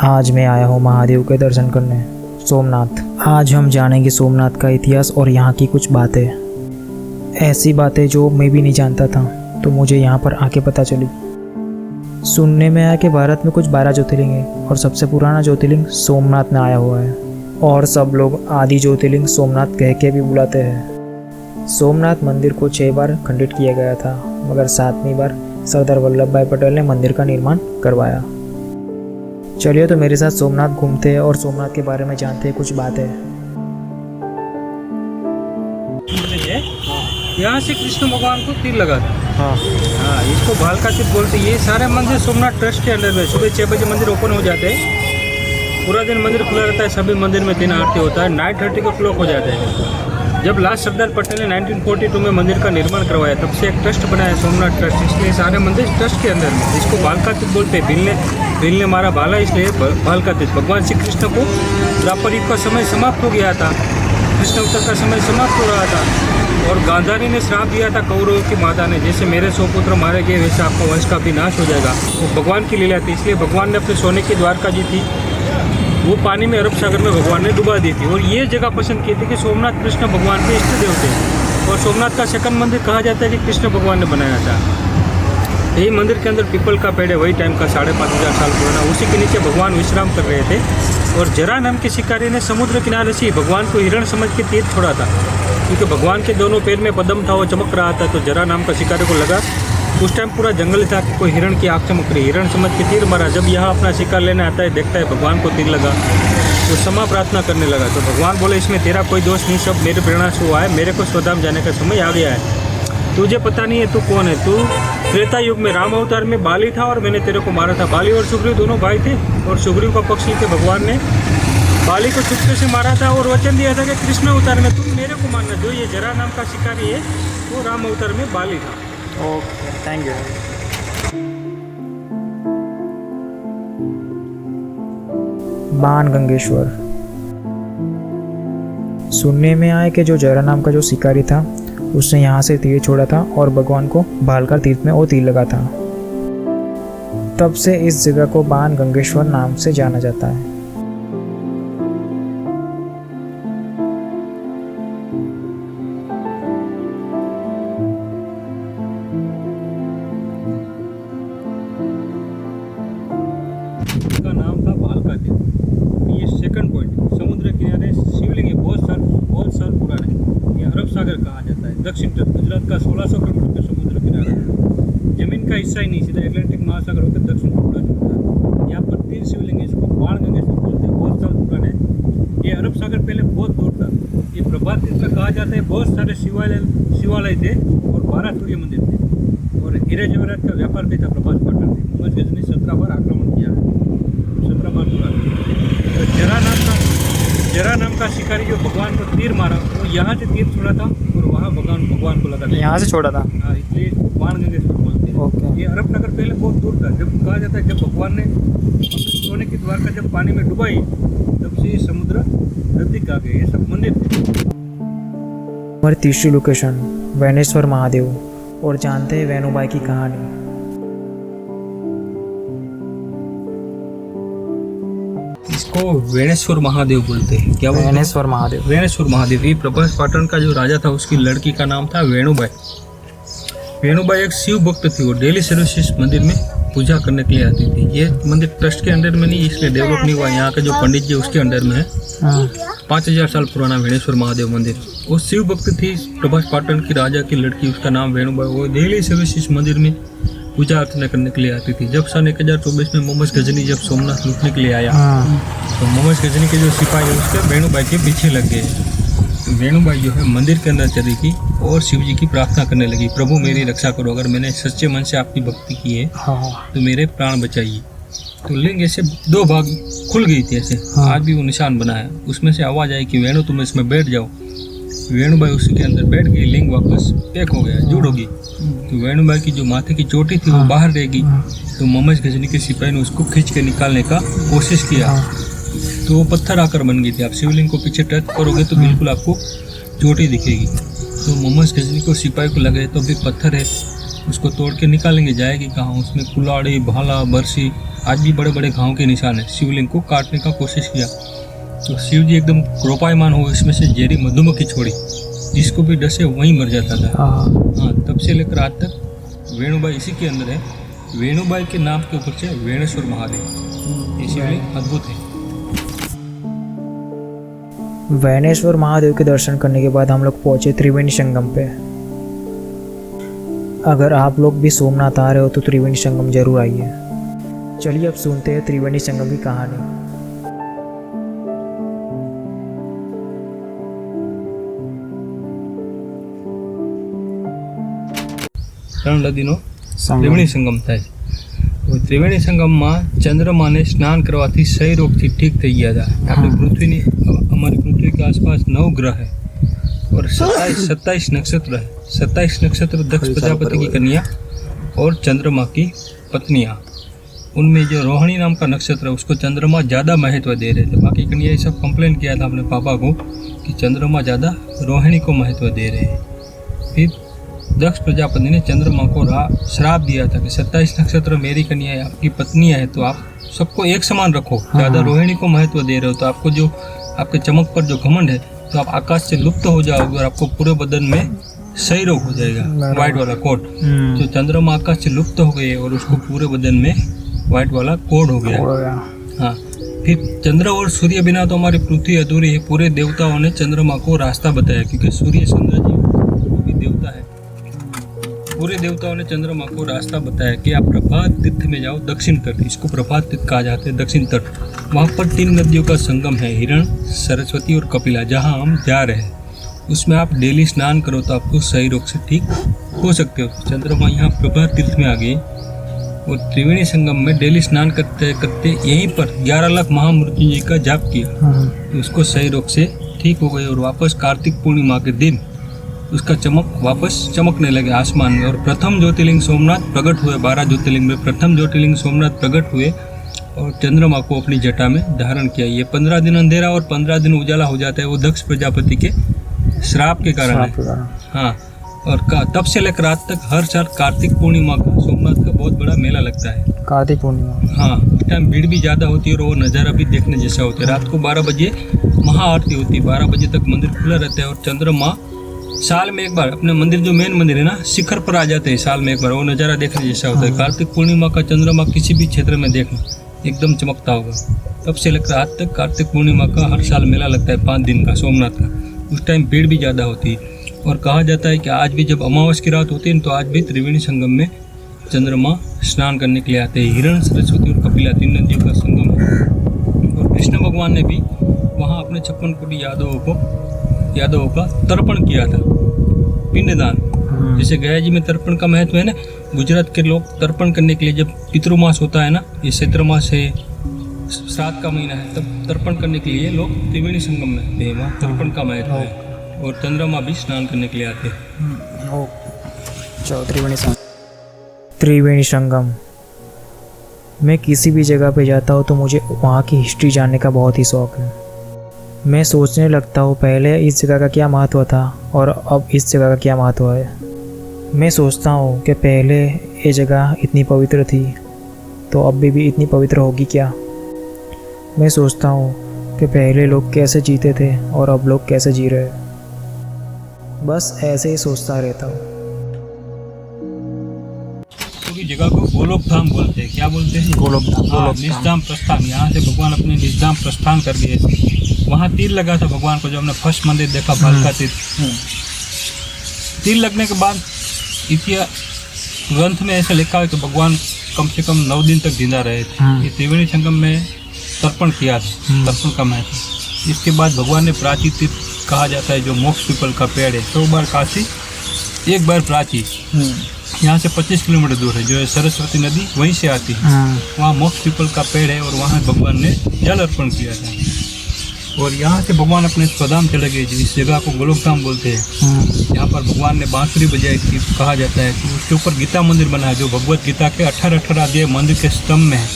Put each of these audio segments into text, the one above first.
आज मैं आया हूँ महादेव के दर्शन करने, सोमनाथ। आज हम जानेंगे सोमनाथ का इतिहास और यहाँ की कुछ बातें, ऐसी बातें जो मैं भी नहीं जानता था, तो मुझे यहाँ पर आके पता चली। सुनने में आया कि भारत में कुछ 12 ज्योतिर्लिंग है और सबसे पुराना ज्योतिर्लिंग सोमनाथ में आया हुआ है, और सब लोग आदि ज्योतिर्लिंग सोमनाथ कह के भी बुलाते हैं। सोमनाथ मंदिर को 6 बार खंडित किया गया था, मगर 7वीं बार सरदार वल्लभ भाई पटेल ने मंदिर का निर्माण करवाया। चलिए तो मेरे साथ सोमनाथ घूमते हैं और सोमनाथ के बारे में जानते हैं कुछ बातें। यहाँ से कृष्ण भगवान को तीर लगा था। हाँ, इसको भालका तीर्थ बोलते हैं। ये सारे मंदिर सोमनाथ ट्रस्ट के अंडर में। सुबह 6 बजे मंदिर ओपन हो जाते हैं, पूरा दिन मंदिर खुला रहता है। सभी मंदिर में 3 आरती होता है। 9:30 को क्लोज हो जाता है। जब लास्ट सरदार पटेल ने 1942 में मंदिर का निर्माण करवाया, तब से एक ट्रस्ट बनाया सोमनाथ ट्रस्ट, इसलिए सारे मंदिर ट्रस्ट के अंदर में। इसको भालका तीर्थ बोलते हैं। बिल ने मारा भाला, इसलिए भालका तीर्थ। भगवान श्री कृष्ण को द्वापर युग का समय समाप्त हो गया था, कृष्ण अवतार का समय समाप्त हो रहा था, और गांधारी ने श्राप दिया था कौरवों की माता ने, जैसे मेरे 100 पुत्र मारे गए वैसे आपका वंश का भी नाश हो जाएगा। वो भगवान की लीला थी, इसलिए भगवान ने अपने सोने की द्वारका जी थी, वो पानी में अरब सागर में भगवान ने डुबा दी थी। और ये जगह पसंद की थी कि सोमनाथ कृष्ण भगवान के इष्ट देव थे, और सोमनाथ का सेकंड मंदिर कहा जाता है कि कृष्ण भगवान ने बनाया था। यही मंदिर के अंदर पीपल का पेड़ है, वही टाइम का 5,500 साल पुराना। उसी के नीचे भगवान विश्राम कर रहे थे, और जरा नाम के शिकारी ने समुद्र किनारे से भगवान को हिरण समझ के तीर छोड़ा था, क्योंकि भगवान के दोनों पैर में पद्म था, वो चमक रहा था। तो जरा नाम का शिकारी को लगा, उस टाइम पूरा जंगल था, कि कोई हिरण की आँख चमक रही, हिरण समझ के तीर मारा। जब यहाँ अपना शिकार लेने आता है, देखता है भगवान को तीर लगा, तो क्षमा प्रार्थना करने लगा। तो भगवान बोले, इसमें तेरा कोई दोष नहीं, सब मेरे प्रेरणा से हुआ है। मेरे को स्वधाम जाने का समय आ गया है, तुझे पता नहीं है तू कौन है। तू त्रेता युग में राम अवतार में बाली था, और मैंने तेरे को मारा था। बाली और सुग्रीव दोनों भाई थे, और सुग्रीव का पक्ष लेके भगवान ने बाली को चुपके से मारा था, और वचन दिया था कि कृष्ण अवतार में तुम मेरे को मानना। जो ये जरा नाम का शिकारी है, वो राम अवतार में बाली था। Okay, thank you. बाणगंगेश्वर। सुनने में आया कि जो जरा नाम का जो शिकारी था, उसने यहाँ से तीर छोड़ा था, और भगवान को भालकर तीर्थ में वो तीर लगा था। तब से इस जगह को बाणगंगेश्वर नाम से जाना जाता है। इसका नाम था भालका तीर्थ। ये सेकंड पॉइंट, समुद्र किनारे शिवलिंग है, बहुत साल पुराना है। ये अरब सागर कहा जाता है। दक्षिण तट गुजरात का 1600 किलोमीटर का समुद्र किनारा है। जमीन का हिस्सा ही नहीं, सीधा अटलांटिक महासागर होकर दक्षिण टुकड़ा जुड़ता है। यहाँ पर 3 शिवलिंग है, इसको बाणगंगेश्वर बोलते हैं। बहुत साल पुराने हैं। ये अरब सागर पहले बहुत दूर था। ये प्रभात तीर्थ में कहा जाता है। बहुत सारे शिवालय थे, और 12 सूर्य मंदिर थे, और हीरे जवाहरात का व्यापार भी था। प्रभात पाटन में मोहम्मद गजनी 17 बार आक्रमण किया है, 17 बार पूरा। तो जरा नाम का शिकारी जो भगवान को तीर मारा, वो यहाँ से तीर छोड़ा था, और वहाँ भगवान को लगा था। यहाँ से छोड़ा था। हाँ, इसलिए बाणगंगेश्वर बोलते हैं। ओके। ये अरब नगर पहले बहुत दूर था। जब कहा जाता है, जब भगवान ने अपने सोने की द्वारका जब पानी में डुबाई, तब से समुद्र नजदीक आ गए। ये सब मंदिर थे। हमारी तीसरी लोकेशन वैनेश्वर महादेव, और जानते हैं वेणुबाई की कहानी। इसको वेणेश्वर महादेव बोलते हैं। क्या बोलते हैं? वैनेश्वर महादेव। वेणेश्वर महादेव। ये प्रभास पाटन का जो राजा था, उसकी लड़की का नाम था वेणुबाई। वेणुबाई एक शिव भक्त थी। वो डेली सर्विस मंदिर में पूजा करने के लिए आती थी। ये मंदिर ट्रस्ट के अंडर में नहीं, इसलिए डेवलप नहीं हुआ। यहाँ के जो पंडित जी उसके अंडर में है। 5000 साल पुराना वेणेश्वर महादेव मंदिर। वो शिव भक्त थी, प्रभास पाटन की राजा की लड़की, उसका नाम वेणुबाई। वो डेली सर्विस मंदिर में पूजा अर्चना करने के लिए आती थी। जब सन 1024 में मोहम्मद गजनी जब सोमनाथ लूटने के लिए आया, तो मोहम्मद गजनी के जो सिपाही उसके वेणुबाई के पीछे लग गए। तो वेणुबाई जो है मंदिर के अंदर चली गई, और शिव जी की प्रार्थना करने लगी, प्रभु मेरी रक्षा करो, अगर मैंने सच्चे मन से आपकी भक्ति की है तो मेरे प्राण बचाइए। तो लिंग ऐसे 2 भाग खुल गई थी ऐसे। आज भी वो निशान बना है। उसमें से आवाज़ आई कि वेणु तुम इसमें बैठ जाओ। वेणुबाई उसी के अंदर बैठ गई, लिंग वापस पैक हो गया, जुड़ होगी। तो वेणुबाई की जो माथे की चोटी थी वो बाहर रहेगी। तो मोहम्मद गजनी के सिपाही ने उसको खींच के निकालने का कोशिश किया, तो वो पत्थर आकर बन गई थी। आप शिवलिंग को पीछे टच करोगे तो बिल्कुल आपको चोटी दिखेगी। तो मोहम्मद गजनी को सिपाही को लगे तो भी पत्थर है, उसको तोड़ के निकालेंगे, जाएगी कहाँ? उसमें कुल्हाड़ी, भाला, बरसी आज भी बड़े बड़े घाव के निशान है। शिवलिंग को काटने का कोशिश किया तो शिव जी एकदम क्रोपायमान हो, इसमें से जहरी मधुमक्खी छोड़ी, जिसको भी डसे वहीं मर जाता था। हाँ, तब से लेकर आज तक वेणुबाई इसी के अंदर है। वेणुबाई के नाम के ऊपर से वेणेश्वर महादेव, ये शिवलिंग अद्भुत है। वैनेश्वर महादेव के दर्शन करने के बाद हम लोग पहुंचे त्रिवेणी संगम पे। अगर आप लोग भी सोमनाथ आ रहे हो तो त्रिवेणी संगम जरूर आइए। चलिए अब सुनते हैं त्रिवेणी संगम की कहानी। ત્રણ નદીનો ત્રિવેણી સંગમ થાય છે। ત્રિવેણી સંગમમાં ચંદ્રમાને સ્નાન કરવાથી ક્ષય રોગથી ઠીક થઈ ગયા હતા। આપણી પૃથ્વીની हमारी पृथ्वी के आसपास 9 ग्रह है और 27 नक्षत्र है। 27 नक्षत्र दक्ष प्रजापति की कन्या और चंद्रमा की पत्नियाँ। उनमें जो रोहिणी नाम का नक्षत्र है उसको चंद्रमा ज़्यादा महत्व दे रहे थे। बाकी कन्या ये सब कंप्लेन किया था अपने पापा को कि चंद्रमा ज़्यादा रोहिणी को महत्व दे रहे हैं। फिर दक्ष प्रजापति ने चंद्रमा को श्राप दिया था कि 27 नक्षत्र मेरी कन्या है, आपकी पत्नियाँ है, तो आप सबको एक समान रखो। ज़्यादा रोहिणी को महत्व दे रहे हो तो आपको जो आपके चमक पर जो घमंड है तो आप आकाश से लुप्त हो जाओगे और आपको पूरे बदन में क्षय रोग हो जाएगा। व्हाइट वाला कोट, तो चंद्रमा आकाश से लुप्त हो गए और उसको पूरे बदन में व्हाइट वाला कोड हो गया। हाँ, फिर चंद्र और सूर्य बिना तो हमारी पृथ्वी अधूरी है। पूरे देवताओं ने चंद्रमा को रास्ता बताया, क्योंकि सूर्य चंद्र जी वो भी देवता है। पूरे देवताओं ने चंद्रमा को रास्ता बताया कि आप प्रभात तीर्थ में जाओ, दक्षिण तट, इसको प्रभात तीर्थ कहा जाता है, दक्षिण तट। वहाँ पर 3 नदियों का संगम है, हिरण, सरस्वती और कपिला, जहाँ हम जा रहे हैं। उसमें आप डेली स्नान करो तो आपको क्षय रोग से ठीक हो सकते हो। तो चंद्रमा यहाँ प्रभात तीर्थ में आ गए और त्रिवेणी संगम में डेली स्नान करते करते यहीं पर 11 लाख महामृत्युंजय का जाप किया तो उसको क्षय रोग से ठीक हो गए। और वापस कार्तिक पूर्णिमा के दिन उसका चमक वापस चमकने लगे आसमान में। और प्रथम ज्योतिर्लिंग सोमनाथ प्रकट हुए। 12 ज्योतिर्लिंग में प्रथम ज्योतिर्लिंग सोमनाथ प्रकट हुए और चंद्रमा को अपनी जटा में धारण किया। ये 15 दिन अंधेरा और 15 दिन उजाला हो जाता है, वो दक्ष प्रजापति के श्राप के कारण है। हाँ, और तब से लेकर रात तक हर साल कार्तिक पूर्णिमा का सोमनाथ का बहुत बड़ा मेला लगता है। कार्तिक पूर्णिमा, हाँ, उस टाइम भीड़ भी ज़्यादा होती है और वो नज़ारा भी देखने जैसा होता है। रात को 12 बजे महाआरती होती है, 12 बजे तक मंदिर खुला रहता है और चंद्रमा साल में एक बार अपने मंदिर, जो मेन मंदिर है ना, शिखर पर आ जाते हैं साल में एक बार। वो नज़ारा देखने जैसा होता है। कार्तिक पूर्णिमा का चंद्रमा किसी भी क्षेत्र में देखना एकदम चमकता होगा। तब से लेकर आज तक कार्तिक पूर्णिमा का हर साल मेला लगता है 5 दिन का सोमनाथ का। उस टाइम भीड़ भी ज़्यादा होती है और कहा जाता है कि आज भी जब अमावस की रात होती है तो आज भी त्रिवेणी संगम में चंद्रमा स्नान करने के लिए आते हैं। हिरण, सरस्वती और कपिला 3 नदियों का संगम है। और कृष्ण भगवान ने भी वहाँ अपने 56 कोटि यादवों का तर्पण किया था, पिंडदान। जैसे गया जी में तर्पण का महत्व है ना, गुजरात के लोग तर्पण करने के लिए जब पितृमास होता है ना, ये चैत्र मास है, श्राद्ध का महीना है, तब तर्पण करने के लिए लोग त्रिवेणी संगम में आते हैं। वहाँ तर्पण का महत्व है और चंद्रमा भी स्नान करने के लिए आते हैं। त्रिवेणी संगम, मैं किसी भी जगह पे जाता हूँ तो मुझे वहाँ की हिस्ट्री जानने का बहुत ही शौक़ है। मैं सोचने लगता हूँ पहले इस जगह का क्या महत्व था और अब इस जगह का क्या महत्व है। मैं सोचता हूँ कि पहले ये जगह इतनी पवित्र थी तो अब भी इतनी पवित्र होगी क्या। मैं सोचता हूँ कि पहले लोग कैसे जीते थे और अब लोग कैसे जी रहे हैं। बस ऐसे ही सोचता रहता हूँ। पूरी जगह को गोलोक धाम बोलते हैं। क्या बोलते हैं? गोलोक धाम। निष्धाम प्रस्थान। यहाँ से भगवान अपने निष्धाम प्रस्थान कर गए। वहाँ तीर लगा था भगवान को, जो हमने फर्स्ट मंदिर देखा, भालका तीर। तीर लगने के बाद इतिहास ग्रंथ में ऐसा लिखा है कि भगवान कम से कम 9 दिन तक जिंदा रहे थे। ये त्रिवेणी संगम में तर्पण किया था, तर्पण का महत्व। इसके बाद भगवान ने प्राची तीर्थ कहा जाता है, जो मोक्ष पीपल का पेड़ है। 100 बार काशी, 1 बार प्राची। यहाँ से 25 किलोमीटर दूर है, जो है सरस्वती नदी वहीं से आती है। वहाँ मोक्ष पीपल का पेड़ है और वहाँ भगवान ने जल अर्पण किया था। और यहाँ से भगवान अपने स्वधाम चले गए, जिस जगह को गोलोक धाम बोलते हैं। यहाँ पर भगवान ने बांसुरी बजाई थी, कहा जाता है कि उसके ऊपर गीता मंदिर बना है, जो भगवत गीता के 18 अध्याय मंदिर के स्तंभ में है।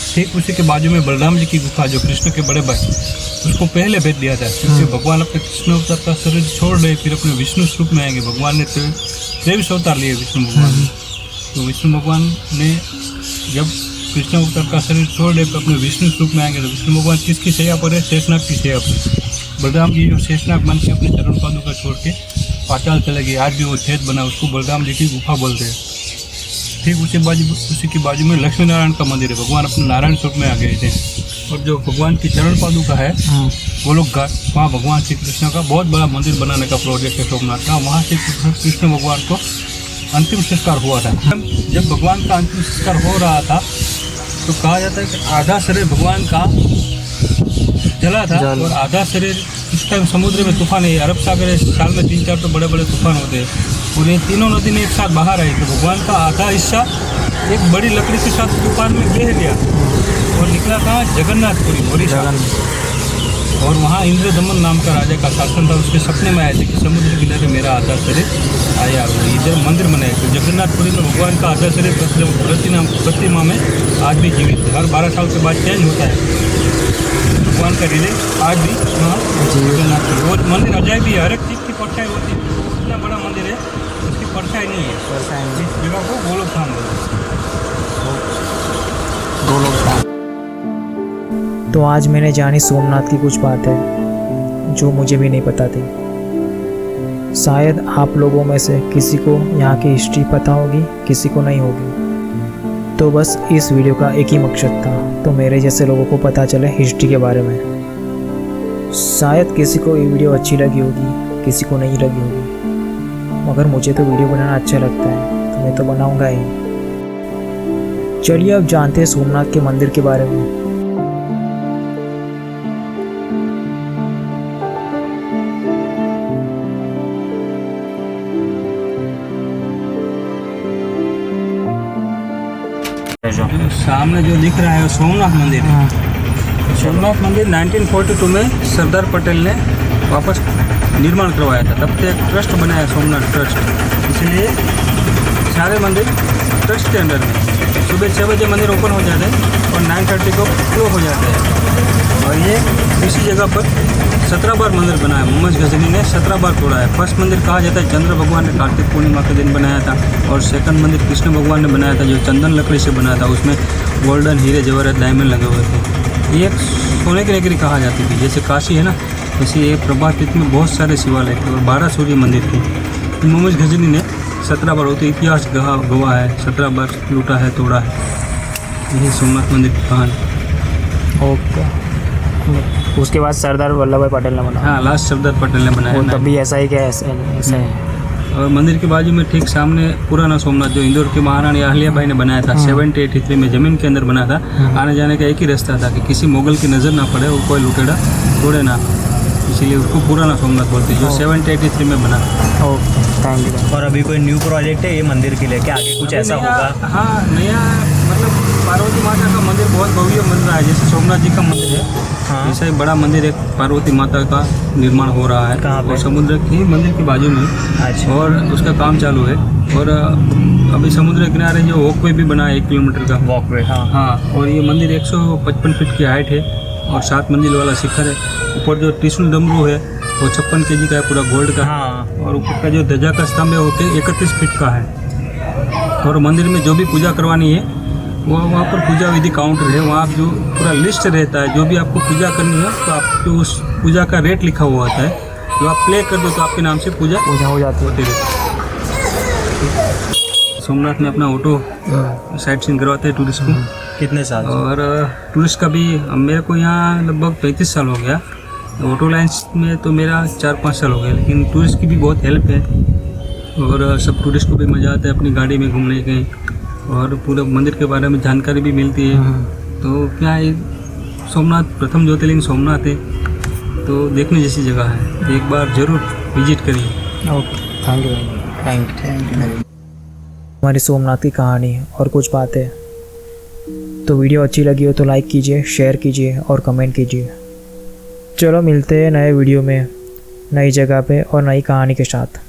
ठीक उसी के बाजू में बलराम जी की गुफा, जो कृष्ण के बड़े भाई, उसको पहले भेज दिया था, क्योंकि भगवान अपने कृष्ण अवतार का शरीर छोड़ रहे, फिर अपने विष्णु स्वरूप में आएंगे। भगवान ने 23 अवतार लिए विष्णु भगवान। तो विष्णु भगवान ने जब कृष्ण अवतार का शरीर छोड़ दे अपने विष्णु रूप में आएंगे तो विष्णु भगवान किसकी शैया पर है? शेषनाग की शैया पर। बलराम जी जो शेषनाग बन के अपने चरण पादुका छोड़ के पाताल चले गए, आज भी वो छेद बना उसको बलराम जी की गुफा बोलते हैं। ठीक उसी की बाजू में लक्ष्मी नारायण का मंदिर है, भगवान अपने नारायण स्वरूप में आ गए थे। और जो भगवान की चरण पादुका है वो लोग वहाँ भगवान श्री कृष्ण का बहुत बड़ा मंदिर बनाने का प्रोजेक्ट है सोमनाथ का। वहाँ से कृष्ण भगवान को अंतिम संस्कार हुआ था। जब भगवान का अंतिम संस्कार हो रहा था तो कहा जाता है कि आधा शरीर भगवान का जला था और आधा शरीर इस टाइम समुद्र में तूफान है। अरब सागर है, साल में 3-4 तो बड़े बड़े तूफान होते हैं और ये तीनों नदी ने एक साथ बाहर आई तो भगवान का आधा हिस्सा एक बड़ी लकड़ी के साथ तूफान में बह गया और निकला था जगन्नाथपुरी ओडिशा। और वहाँ इंद्र दमन नाम का राजा का शासन था, उसके सपने में आए थे कि समुद्र किनारे मेरा आधा शरीर आया। इधर मंदिर बनाए तो जगन्नाथपुरी में भगवान का आधा शरीर प्रतिमा में आज भी जीवित है। हर 12 साल के बाद चेंज होता है भगवान का रिलीज आज भी वहाँ जगन्नाथपुरी। और मंदिर अजायब भी है, हर एक चीज़ की परछाई होती है। इतना बड़ा मंदिर है उसकी परछाई नहीं है। इस जगह को गोलोकधाम बोलते हैं। तो आज मैंने जानी सोमनाथ की कुछ बातें जो मुझे भी नहीं पता थी। शायद आप लोगों में से किसी को यहाँ की हिस्ट्री पता होगी, किसी को नहीं होगी। तो बस इस वीडियो का एक ही मकसद था, तो मेरे जैसे लोगों को पता चले हिस्ट्री के बारे में। शायद किसी को ये वीडियो अच्छी लगी होगी, किसी को नहीं लगी होगी, मगर मुझे तो वीडियो बनाना अच्छा लगता है तो मैं तो बनाऊँगा ही। चलिए अब जानते हैं सोमनाथ के मंदिर के बारे में। सामने जो दिख रहा है सोमनाथ मंदिर है। सोमनाथ मंदिर 1942 में सरदार पटेल ने वापस निर्माण करवाया था, तब से एक ट्रस्ट बनाया सोमनाथ ट्रस्ट। इसलिए सारे मंदिर ट्रस्ट के अंडर में सुबह 6 बजे मंदिर ओपन हो जाते हैं और 9:30 को क्लोज हो जाते हैं। और ये इसी जगह पर 17 बार मंदिर बना है। मोहम्मद गजनी ने 17 बार तोड़ा है। फर्स्ट मंदिर कहा जाता है चंद्र भगवान ने कार्तिक पूर्णिमा के दिन बनाया था और सेकंड मंदिर कृष्ण भगवान ने बनाया था जो चंदन लकड़ी से बना था। उसमें गोल्डन हीरे जवाहरात डायमंड लगे हुए थे। ये एक सोने की नगरी कहा जाती थी, जैसे काशी है ना, वैसे ये प्रभातीत में बहुत सारे शिवालय थे और 12 सूर्य मंदिर थे। तो मोहम्मद गजनी ने 17 बार होते इतिहास गवाह है, 17 बार लूटा है, तोड़ा है। यही सोमनाथ मंदिर की कहानी। ओके, उसके बाद सरदार वल्लभ भाई पटेल ने बनाया। हाँ, लास्ट सरदार पटेल ने बनाया। तब भी ऐसा ही क्या ऐसा है। और मंदिर के बाजू में ठीक सामने पुराना सोमनाथ जो इंदौर की महारानी अहल्याबाई ने बनाया था 1783 में जमीन के अंदर बना था। आने जाने का एक ही रास्ता था कि किसी मुगल की नज़र ना पड़े और कोई लुटेरा तोड़े ना, इसीलिए उसको पुराना सोमनाथ बोलते हैं, जो 1783 में बना। Okay, thank you. और अभी कोई न्यू प्रोजेक्ट है ये मंदिर के लिए, क्या आगे कुछ ऐसा होगा? हाँ, नया मतलब पार्वती माता का मंदिर बहुत भव्य बन रहा है, जैसे सोमनाथ जी का मंदिर है। हाँ। ऐसा ही बड़ा मंदिर एक पार्वती माता का निर्माण हो रहा है। कहाँ पे? और समुद्र की मंदिर के बाजू में। अच्छा। और उसका काम चालू है। और अभी समुद्र किनारे जो वॉकवे भी बना है 1 किलोमीटर का वॉकवे। हाँ हाँ। और ये मंदिर 155 फीट की हाइट है और 7 मंजिल वाला शिखर है। ऊपर जो त्रिशूल डमरू है वो 56 kg का है, पूरा गोल्ड का। हाँ। और ऊपर का जो ध्वजा का स्तंभ है वो 31 फीट का है। और मंदिर में जो भी पूजा करवानी है वो वहाँ पर पूजा विधि काउंटर है, वहाँ जो पूरा लिस्ट रहता है, जो भी आपको पूजा करनी है तो आपको उस पूजा का रेट लिखा हुआ होता है, जो आप प्ले कर दो तो आपके नाम से पूजा हो जाती होती है। सोमनाथ में अपना ऑटो साइट सीइंग करवाते हैं टूरिस्ट को। कितने साल? और टूरिस्ट का भी मेरे को यहाँ लगभग 35 साल हो गया। ऑटो लाइन्स में तो मेरा 4-5 साल हो गया, लेकिन टूरिस्ट की भी बहुत हेल्प है और सब टूरिस्ट को भी मज़ा आता है अपनी गाड़ी में घूमने के और पूरे मंदिर के बारे में जानकारी भी मिलती है। तो क्या है, सोमनाथ प्रथम ज्योतिर्लिंग सोमनाथ है, तो देखने जैसी जगह है, एक बार ज़रूर विजिट करिए। Okay, thank you. Thank you. हमारी सोमनाथ की कहानी और कुछ बातें। तो वीडियो अच्छी लगी हो तो लाइक कीजिए, शेयर कीजिए और कमेंट कीजिए। चलो मिलते हैं नए वीडियो में, नई जगह पे और नई कहानी के साथ।